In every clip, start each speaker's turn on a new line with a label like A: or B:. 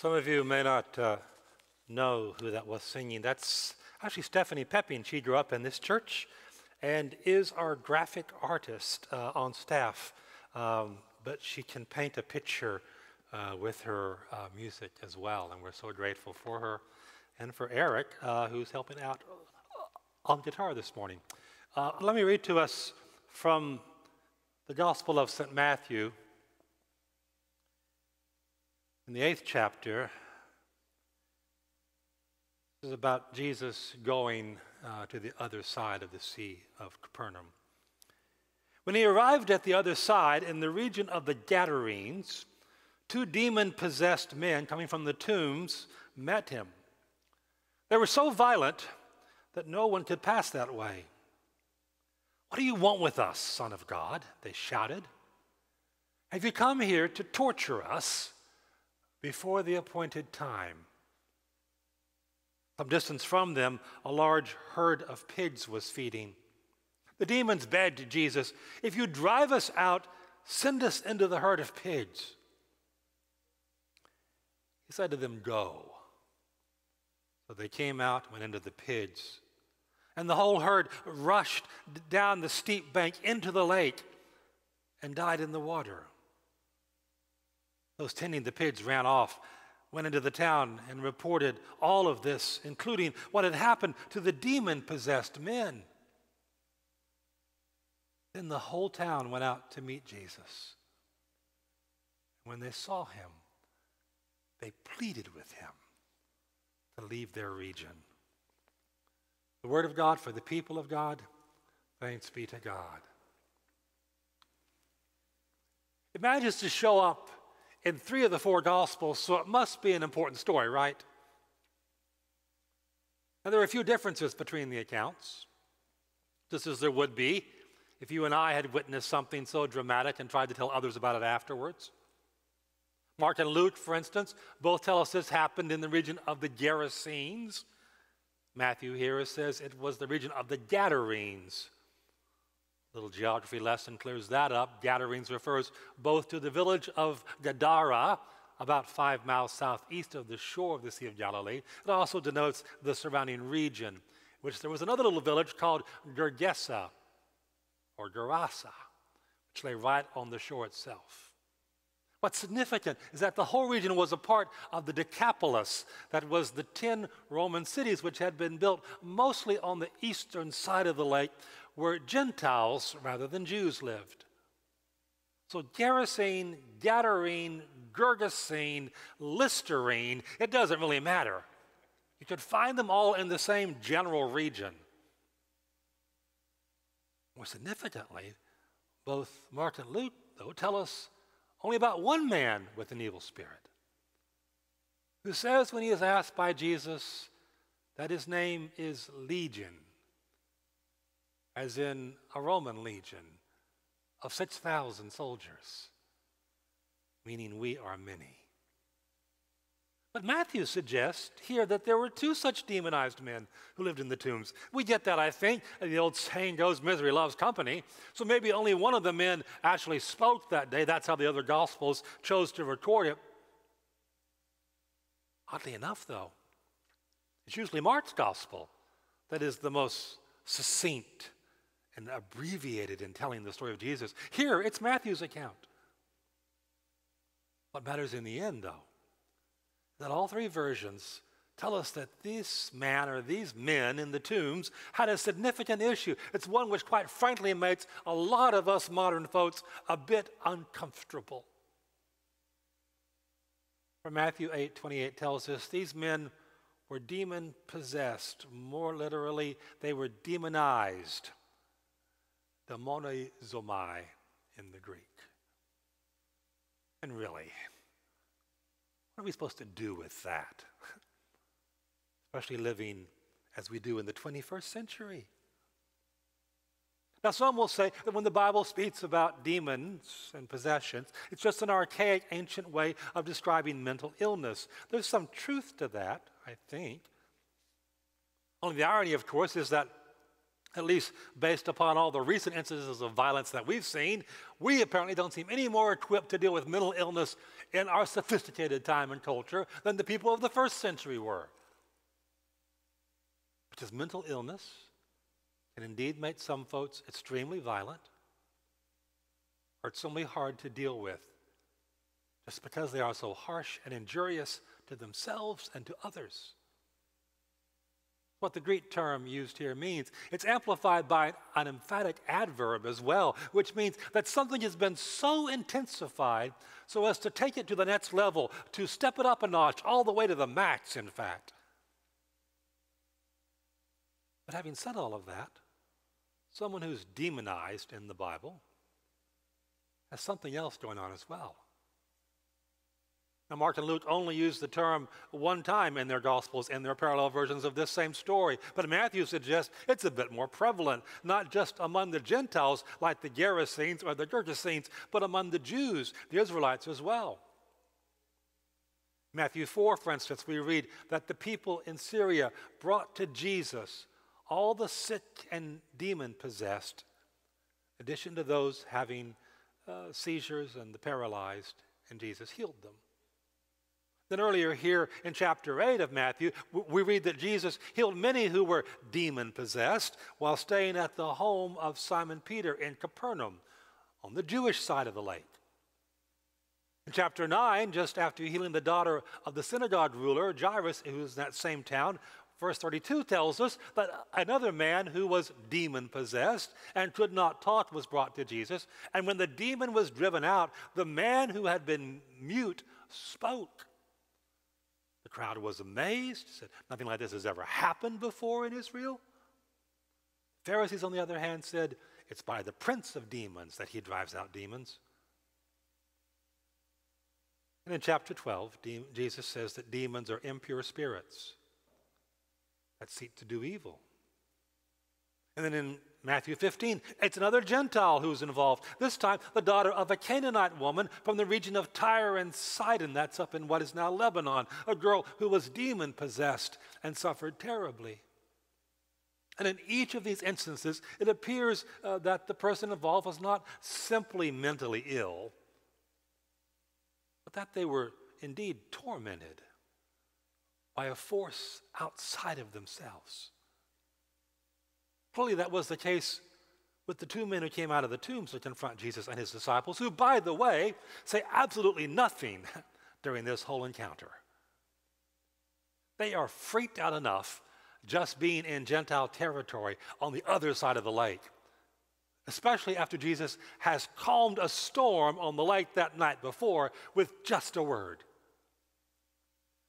A: Some of you may not know who that was singing. That's actually Stephanie Pepin. She grew up in this church and is our graphic artist on staff. But she can paint a picture with her music as well. And we're so grateful for her and for Eric, who's helping out on guitar this morning. Let me read to us from the Gospel of St. Matthew. In the 8th chapter, this is about Jesus going to the other side of the Sea of Capernaum. When he arrived at the other side in the region of the Gadarenes, 2 demon-possessed men coming from the tombs met him. They were so violent that no one could pass that way. "What do you want with us, Son of God?" they shouted. "Have you come here to torture us before the appointed time?" Some distance from them, a large herd of pigs was feeding. The demons begged Jesus, "If you drive us out, send us into the herd of pigs." He said to them, "Go." So they came out and went into the pigs. And the whole herd rushed down the steep bank into the lake and died in the water. Those tending the pigs ran off, went into the town, and reported all of this, including what had happened to the demon-possessed men. Then the whole town went out to meet Jesus. When they saw him, they pleaded with him to leave their region. The word of God for the people of God. Thanks be to God. It manages to show up in 3 of the 4 Gospels, so it must be an important story, right? Now, there are a few differences between the accounts, just as there would be if you and I had witnessed something so dramatic and tried to tell others about it afterwards. Mark and Luke, for instance, both tell us this happened in the region of the Gerasenes. Matthew here says it was the region of the Gadarenes. Little geography lesson clears that up. Gadarenes refers both to the village of Gadara, about 5 miles southeast of the shore of the Sea of Galilee. It also denotes the surrounding region, which there was another little village called Gergesa, or Gerasa, which lay right on the shore itself. What's significant is that the whole region was a part of the Decapolis, that was the 10 Roman cities which had been built mostly on the eastern side of the lake, where Gentiles rather than Jews lived. So Gerasene, Gadarene, Gergesene, Listerine, it doesn't really matter. You could find them all in the same general region. More significantly, both Mark and Luke, though, tell us only about one man with an evil spirit, who says when he is asked by Jesus that his name is Legion, as in a Roman legion of 6,000 soldiers, meaning we are many. But Matthew suggests here that there were 2 such demonized men who lived in the tombs. We get that, I think. The old saying goes, misery loves company. So maybe only one of the men actually spoke that day. That's how the other Gospels chose to record it. Oddly enough, though, it's usually Mark's Gospel that is the most succinct and abbreviated in telling the story of Jesus. Here, it's Matthew's account. What matters in the end, though, that all 3 versions tell us that this man or these men in the tombs had a significant issue. It's one which, quite frankly, makes a lot of us modern folks a bit uncomfortable. For Matthew 8:28 tells us these men were demon-possessed. More literally, they were demonized. Demonizomai in the Greek. And really, what are we supposed to do with that? Especially living as we do in the 21st century. Now, some will say that when the Bible speaks about demons and possessions, it's just an archaic, ancient way of describing mental illness. There's some truth to that, I think. Only the irony, of course, is that At least based upon all the recent instances of violence that we've seen, we apparently don't seem any more equipped to deal with mental illness in our sophisticated time and culture than the people of the first century were. Because mental illness can indeed make some folks extremely violent or extremely hard to deal with just because they are so harsh and injurious to themselves and to others. What the Greek term used here means. It's amplified by an emphatic adverb as well, which means that something has been so intensified so as to take it to the next level, to step it up a notch, all the way to the max, in fact. But having said all of that, someone who's demonized in the Bible has something else going on as well. Now, Mark and Luke only use the term one time in their Gospels in their parallel versions of this same story. But Matthew suggests it's a bit more prevalent, not just among the Gentiles like the Gerasenes or the Gergesenes, but among the Jews, the Israelites as well. Matthew 4, for instance, we read that the people in Syria brought to Jesus all the sick and demon-possessed, in addition to those having seizures and the paralyzed, and Jesus healed them. Then earlier here in chapter 8 of Matthew, we read that Jesus healed many who were demon-possessed while staying at the home of Simon Peter in Capernaum on the Jewish side of the lake. In chapter 9, just after healing the daughter of the synagogue ruler, Jairus, who was in that same town, verse 32 tells us that another man who was demon-possessed and could not talk was brought to Jesus. And when the demon was driven out, the man who had been mute spoke. The crowd was amazed, said, nothing like this has ever happened before in Israel. Pharisees, on the other hand, said, it's by the prince of demons that he drives out demons. And in chapter 12, Jesus says that demons are impure spirits that seek to do evil. And then in Matthew 15, it's another Gentile who's involved. This time, the daughter of a Canaanite woman from the region of Tyre and Sidon. That's up in what is now Lebanon. A girl who was demon-possessed and suffered terribly. And in each of these instances, it appears that the person involved was not simply mentally ill, but that they were indeed tormented by a force outside of themselves. Clearly, that was the case with the two men who came out of the tombs to confront Jesus and his disciples, who, by the way, say absolutely nothing during this whole encounter. They are freaked out enough just being in Gentile territory on the other side of the lake, especially after Jesus has calmed a storm on the lake that night before with just a word.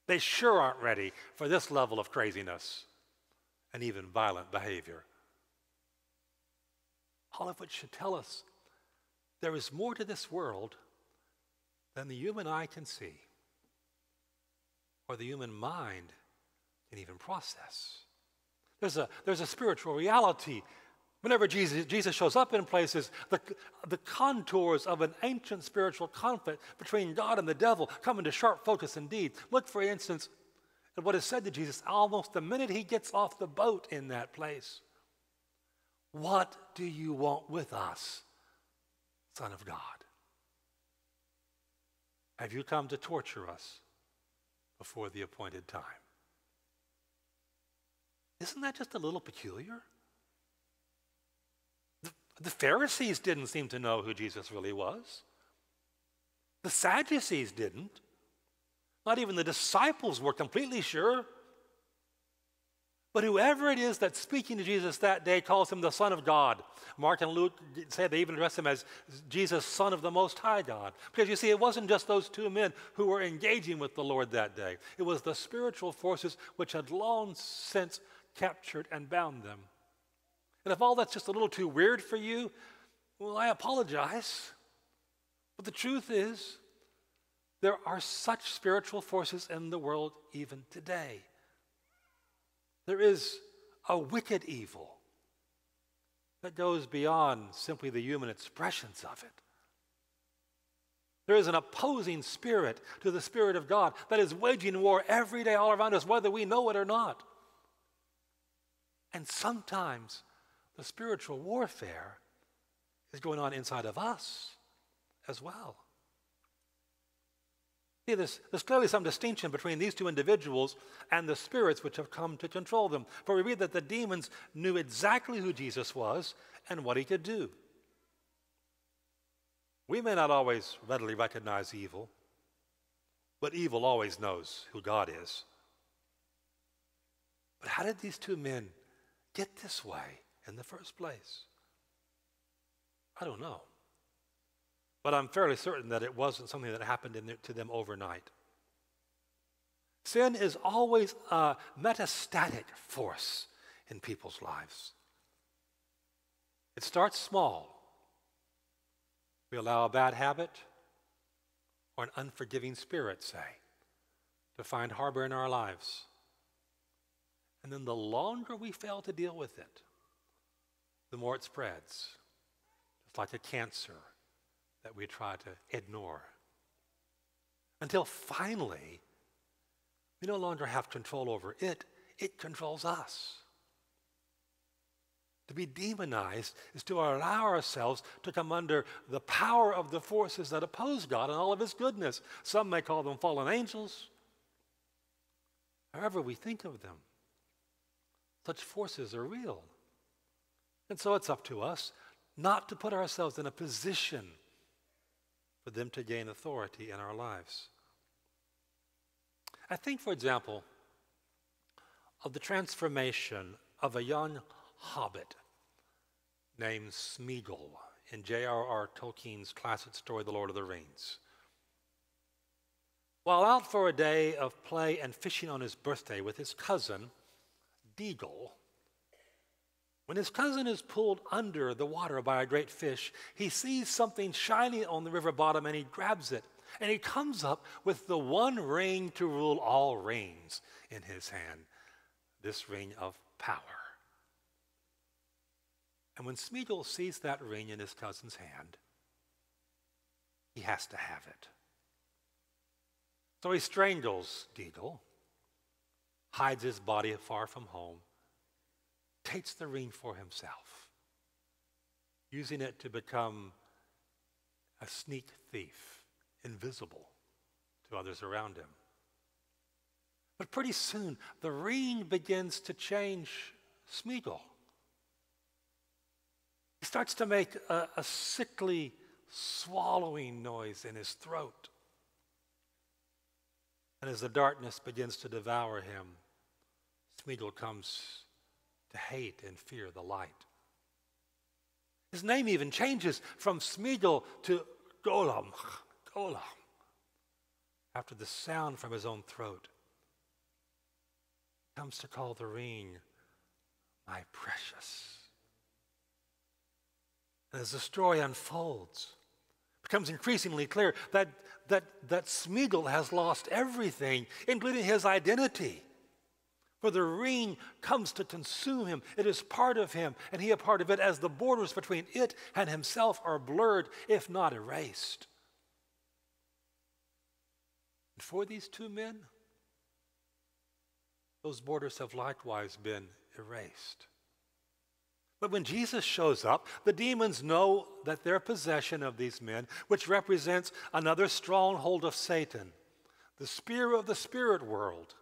A: They sure aren't ready for this level of craziness and even violent behavior. All of which should tell us there is more to this world than the human eye can see or the human mind can even process. There's a spiritual reality. Whenever Jesus shows up in places, the contours of an ancient spiritual conflict between God and the devil come into sharp focus indeed. Look, for instance, at what is said to Jesus almost the minute he gets off the boat in that place. What do you want with us, Son of God? Have you come to torture us before the appointed time? Isn't that just a little peculiar? The Pharisees didn't seem to know who Jesus really was. The Sadducees didn't. Not even the disciples were completely sure. But whoever it is that's speaking to Jesus that day calls him the Son of God. Mark and Luke say they even address him as Jesus, Son of the Most High God. Because you see, it wasn't just those two men who were engaging with the Lord that day. It was the spiritual forces which had long since captured and bound them. And if all that's just a little too weird for you, well, I apologize. But the truth is, there are such spiritual forces in the world even today. There is a wicked evil that goes beyond simply the human expressions of it. There is an opposing spirit to the Spirit of God that is waging war every day all around us, whether we know it or not. And sometimes the the spiritual warfare is going on inside of us as well. See, there's clearly some distinction between these two individuals and the spirits which have come to control them. For we read that the demons knew exactly who Jesus was and what he could do. We may not always readily recognize evil, but evil always knows who God is. But how did these two men get this way in the first place? I don't know. But I'm fairly certain that it wasn't something that happened to them overnight. Sin is always a metastatic force in people's lives. It starts small. We allow a bad habit or an unforgiving spirit, say, to find harbor in our lives. And then the longer we fail to deal with it, the more it spreads. It's like a cancer that we try to ignore. Until finally, we no longer have control over it, it controls us. To be demonized is to allow ourselves to come under the power of the forces that oppose God and all of his goodness. Some may call them fallen angels. However we think of them, such forces are real. And so it's up to us not to put ourselves in a position for them to gain authority in our lives. I think, for example, of the transformation of a young hobbit named Smeagol in J.R.R. Tolkien's classic story, The Lord of the Rings. While out for a day of play and fishing on his birthday with his cousin, Deagle, when his cousin is pulled under the water by a great fish, he sees something shiny on the river bottom and he grabs it. And he comes up with the one ring to rule all rings in his hand, this ring of power. And when Smeagol sees that ring in his cousin's hand, he has to have it. So he strangles Deagle, hides his body far from home, takes the ring for himself, using it to become a sneak thief, invisible to others around him. But pretty soon, the ring begins to change Smeagol. He starts to make a sickly swallowing noise in his throat. And as the darkness begins to devour him, Smeagol comes to hate and fear the light. His name even changes from Smeagol to Gollum, after the sound from his own throat. He comes to call the ring my precious. And as the story unfolds, it becomes increasingly clear that Smeagol has lost everything, including his identity. For the ring comes to consume him. It is part of him, and he a part of it, as the borders between it and himself are blurred, if not erased. And for these two men, those borders have likewise been erased. But when Jesus shows up, the demons know that their possession of these men, which represents another stronghold of Satan, the sphere of the spirit world,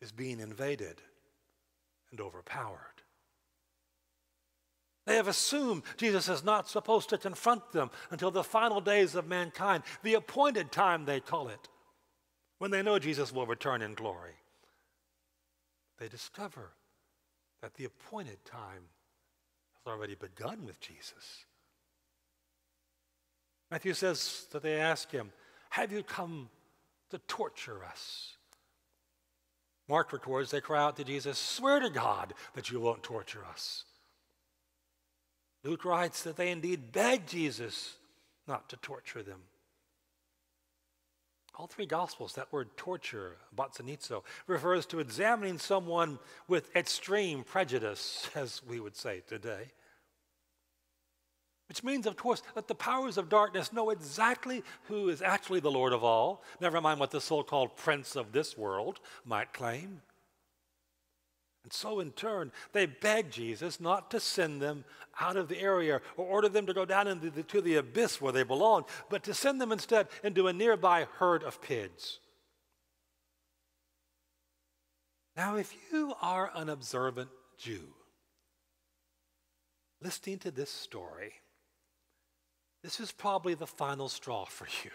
A: is being invaded and overpowered. They have assumed Jesus is not supposed to confront them until the final days of mankind, the appointed time they call it, when they know Jesus will return in glory. They discover that the appointed time has already begun with Jesus. Matthew says that they ask him, "Have you come to torture us?" Mark records they cry out to Jesus, "Swear to God that you won't torture us." Luke writes that they indeed begged Jesus not to torture them. All three Gospels, that word torture, batsanizo, refers to examining someone with extreme prejudice, as we would say today. Which means, of course, that the powers of darkness know exactly who is actually the Lord of all, never mind what the so-called prince of this world might claim. And so in turn, they begged Jesus not to send them out of the area or order them to go down into the abyss where they belonged, but to send them instead into a nearby herd of pigs. Now, if you are an observant Jew, listening to this story, this is probably the final straw for you.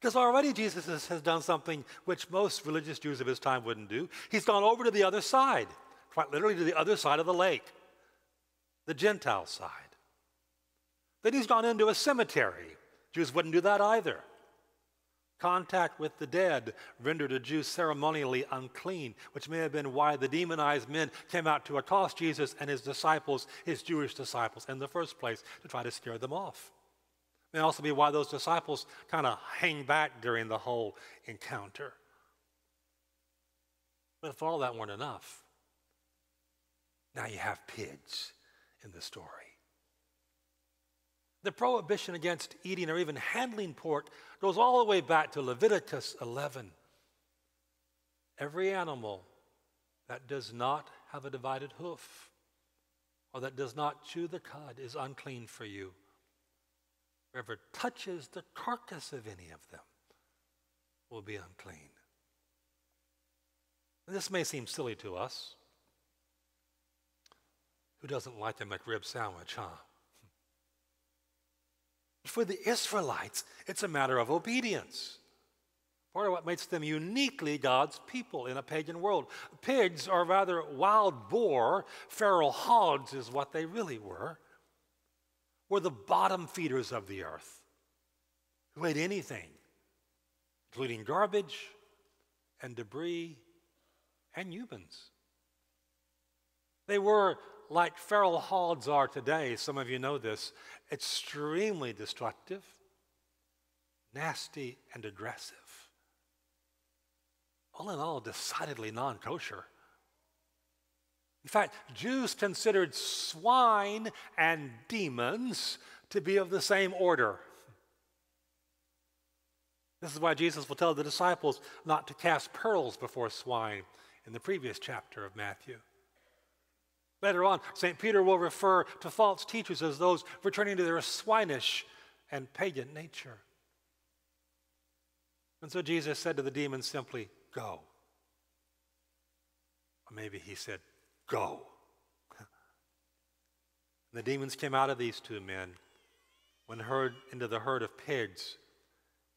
A: Because already Jesus has done something which most religious Jews of his time wouldn't do. He's gone over to the other side, quite literally to the other side of the lake, the Gentile side. Then he's gone into a cemetery. Jews wouldn't do that either. Contact with the dead rendered a Jew ceremonially unclean, which may have been why the demonized men came out to accost Jesus and his disciples, his Jewish disciples, in the first place, to try to scare them off. May also be why those disciples kind of hang back during the whole encounter. But if all that weren't enough, now you have pigs in the story. The prohibition against eating or even handling pork goes all the way back to Leviticus 11. Every animal that does not have a divided hoof or that does not chew the cud is unclean for you. Whoever touches the carcass of any of them will be unclean. And this may seem silly to us. Who doesn't like a McRib sandwich, huh? For the Israelites, it's a matter of obedience. Part of what makes them uniquely God's people in a pagan world. Pigs, or rather wild boar, feral hogs is what they really were the bottom feeders of the earth, who ate anything, including garbage and debris and humans. They were, like feral hogs are today, some of you know this, extremely destructive, nasty, and aggressive. All in all, decidedly non-kosher. In fact, Jews considered swine and demons to be of the same order. This is why Jesus will tell the disciples not to cast pearls before swine in the previous chapter of Matthew. Later on, St. Peter will refer to false teachers as those returning to their swinish and pagan nature. And so Jesus said to the demons simply, "Go." Or maybe he said, "Go." The demons came out of these two men when herd into the herd of pigs,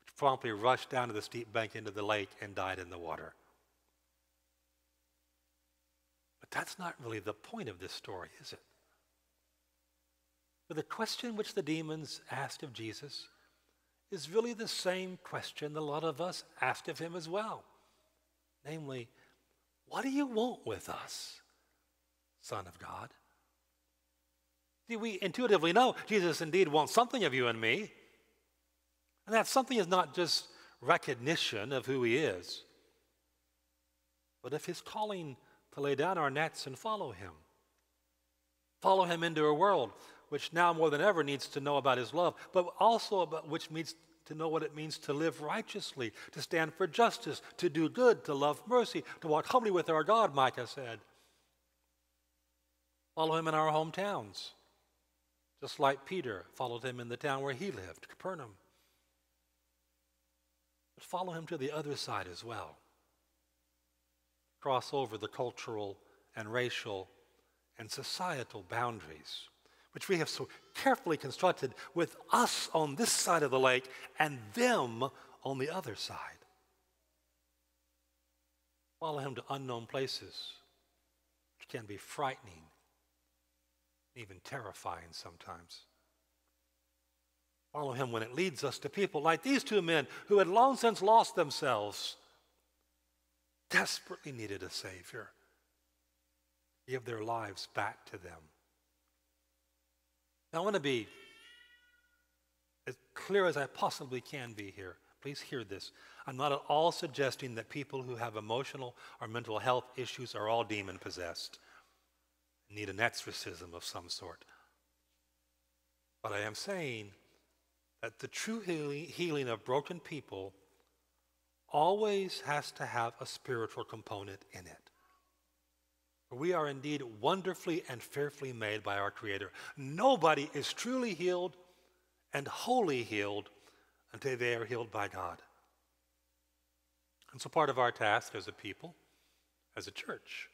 A: which promptly rushed down to the steep bank into the lake and died in the water. But that's not really the point of this story, is it? But the question which the demons asked of Jesus is really the same question a lot of us asked of him as well. Namely, what do you want with us, Son of God? See, we intuitively know Jesus indeed wants something of you and me. And that something is not just recognition of who he is, but of his calling to lay down our nets and follow him. Follow him into a world which now more than ever needs to know about his love, but also about which needs to know what it means to live righteously, to stand for justice, to do good, to love mercy, to walk humbly with our God, Micah said. Follow him in our hometowns, just like Peter followed him in the town where he lived, Capernaum. But follow him to the other side as well. Cross over the cultural and racial and societal boundaries, which we have so carefully constructed with us on this side of the lake and them on the other side. Follow him to unknown places, which can be frightening, even terrifying sometimes. Follow him when it leads us to people like these two men who had long since lost themselves, desperately needed a Savior. Give their lives back to them. Now, I want to be as clear as I possibly can be here. Please hear this. I'm not at all suggesting that people who have emotional or mental health issues are all demon-possessed, need an exorcism of some sort. But I am saying that the true healing of broken people always has to have a spiritual component in it. For we are indeed wonderfully and fearfully made by our Creator. Nobody is truly healed and wholly healed until they are healed by God. And so part of our task as a people, as a church,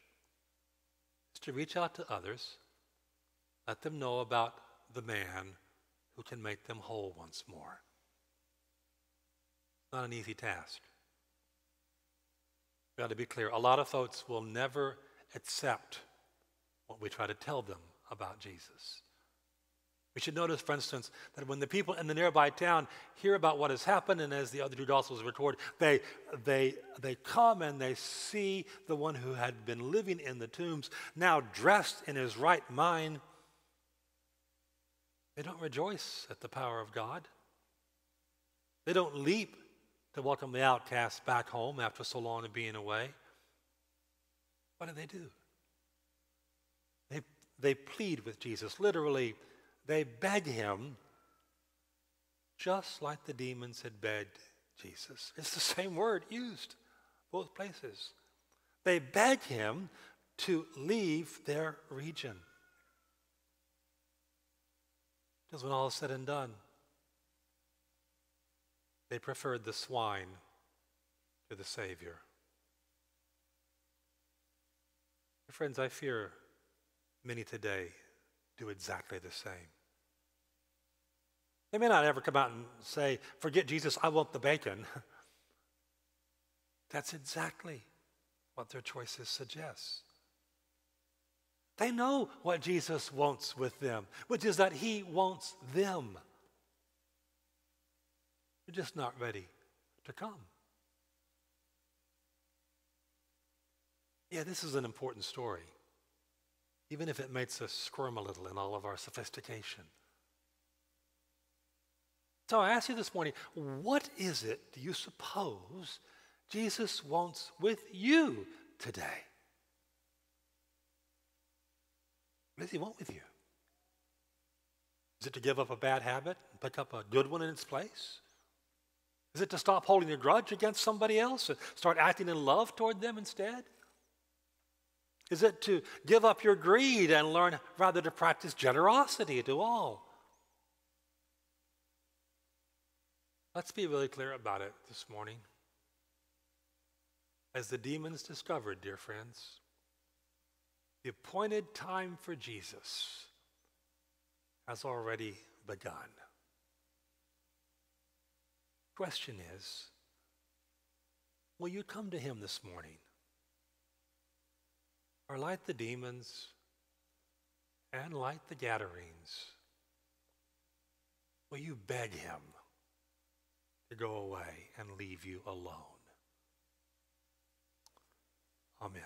A: is to reach out to others, let them know about the man who can make them whole once more. It's not an easy task. We've got to be clear. A lot of folks will never accept what we try to tell them about Jesus. We should notice, for instance, that when the people in the nearby town hear about what has happened, and as the other two Gospels record, they come and they see the one who had been living in the tombs, now dressed in his right mind. They don't rejoice at the power of God. They don't leap to welcome the outcast back home after so long of being away. What do? They plead with Jesus. Literally, they beg him just like the demons had begged Jesus. It's the same word used both places. They beg him to leave their region. Because when all is said and done, they preferred the swine to the Savior. Friends, I fear many today do exactly the same. They may not ever come out and say, forget Jesus, I want the bacon. That's exactly what their choices suggest. They know what Jesus wants with them, which is that he wants them. They're just not ready to come. Yeah, this is an important story, even if it makes us squirm a little in all of our sophistication. So I ask you this morning, what is it, do you suppose, Jesus wants with you today? What does he want with you? Is it to give up a bad habit and pick up a good one in its place? Is it to stop holding a grudge against somebody else and start acting in love toward them instead? Is it to give up your greed and learn rather to practice generosity to all? Let's be really clear about it this morning. As the demons discovered, dear friends, the appointed time for Jesus has already begun. Question is, will you come to him this morning? Or like the demons and like the Gadarenes, will you beg him to go away and leave you alone? Amen.